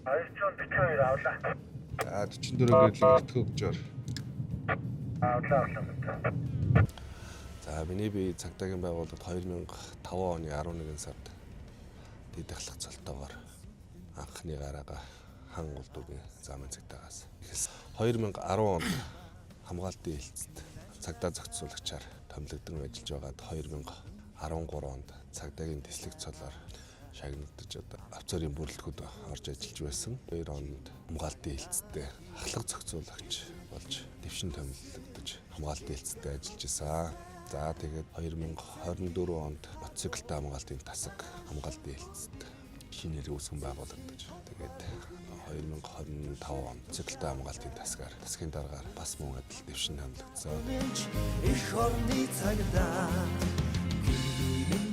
242 авлаа. 44 гээд л өгчөөр. Авлаа. За миний би цагдаагийн байгууллагад 2005 оны 11 сард дэд ахлах цолтоогоор анхны гараага хан улдуугийн замын цагдаагаас эхэлсэн. 2010 онд хамгаалтын хэлцэд цагдаа зохицуулагчаар томилогдсон ажиллаж байгаад 2013 онд цагдаагийн тэслэг цолоор шагнагдаж одоо авцорын бүрэлдэхүүнд орж ажиллаж байсан. 2 онд хамгаалтын хэлцэд ахлах зохицуулагч болж дэвшин томилогдож хамгаалтын хэлцэд ажиллаж байсан. За тэгээд 2024 онд мотоциклтай хамгаалтын тасаг хамгаалтын хэлцэд шинээр үүсгэн байгуулагдаж тэгээд 2025 онд мотоциклтай хамгаалтын тасгаар тасгийн дараагаар бас мөн адил дэвшин томилогдсон.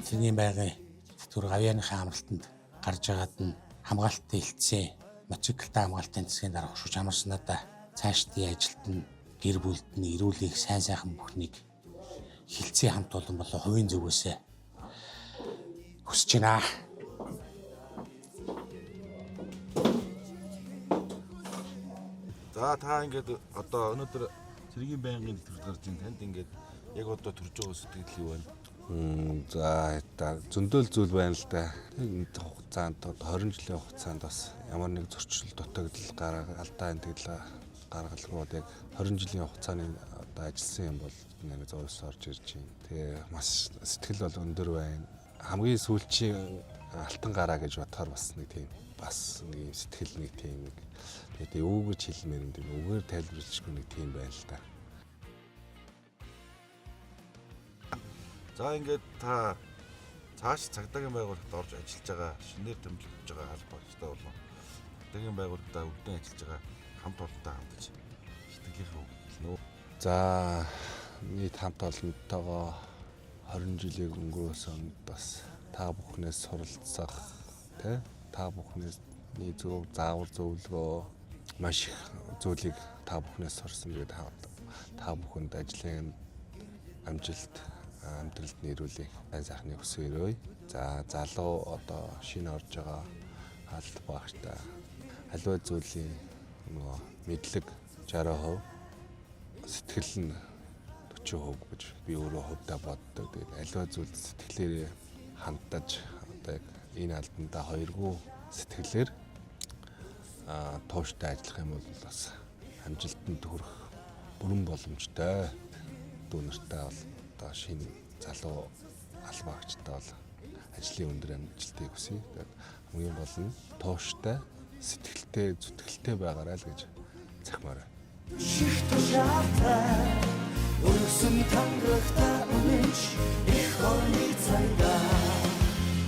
Тэний байнгын тэтгэвэр гавьяаныхаа амралтанд гарч байгаад нь хамгаалтын хэлтсээ мотоциклтай хамгаалтын тасгийн дараа хушууч амарснадаа цаашдын ажилд нь гэр бүлд нь эрүүл их сайн сайхан бүхнийг хилцээ хамт олон болоо хувийн зүгөөсөө хүсэж байна. За та ингээд одоо өнөөдөр цэргийн байнгын нэвтрүүлэг гарч ин танд ингээд яг одоо төрж байгаа сэтгэл юу байна? За зөндөл зүйл байна л да. Нэг хугацаанд 20 жилийн хугацаанд бас ямар нэг зөрчил дутагдал алдаа энтгэл гаргалгууд яг 20 жилийн хугацааны одоо ажилласан юм бол нэг зовс орж ирж байна. Тэгээ маш сэтгэл бол өндөр байна. Хамгийн сүүлчийн алтан гараа гэж бодохоор бас нэг тийм бас нэг сэтгэл нэг тийм нэг тэгээ өвгөж хэлмээр юм тийм өвгөр тайлбарлахгүй нэг тийм байна л да. За ингээд та цааш цагдаагийн байгууллагад орж ажиллаж байгаа шинээр томилогдож байгаа албаачтай болон цагдаагийн байгууллагад өдөө ажиллаж байгаа хамт олонтой хамтаж сэтгэлийнхээ үг хэлнэ. За нийт хамт олонтойгоо 20 жилийг өнгөрөөсөн бас та бүхнээс суралцах тэ та бүхнээс зөв заавар зөвлөгөө маш их зүйлийг та бүхнээс сурсан гэдэг та бүхэнд ажлын амжилт амьдралд нэрүүлэх сайн сайхны хүсээрөөе. За залуу одоо шинэ орж байгаа алт багштай аливаа зүйлийн нөгөө мэдлэг 60%, сэтгэл нь 40% гэж би өөрөө хувьдаа боддог. Тэгээд аливаа зүйл сэтгэлээрээ хандаж одоо яг энэ албандаа хоёргүй сэтгэлээр тууштай ажиллах юм бол бас амжилтанд хүрэх бүрэн боломжтой. Дүүнэртэй бол одоо шинэ залуу албаагчтай бол ажлын өндөр амжилтыг хүсье. Тэгээд хамгийн гол нь тууштай, сэтгэлтэй, зүтгэлтэй байгаарай л гэж захимаар байна.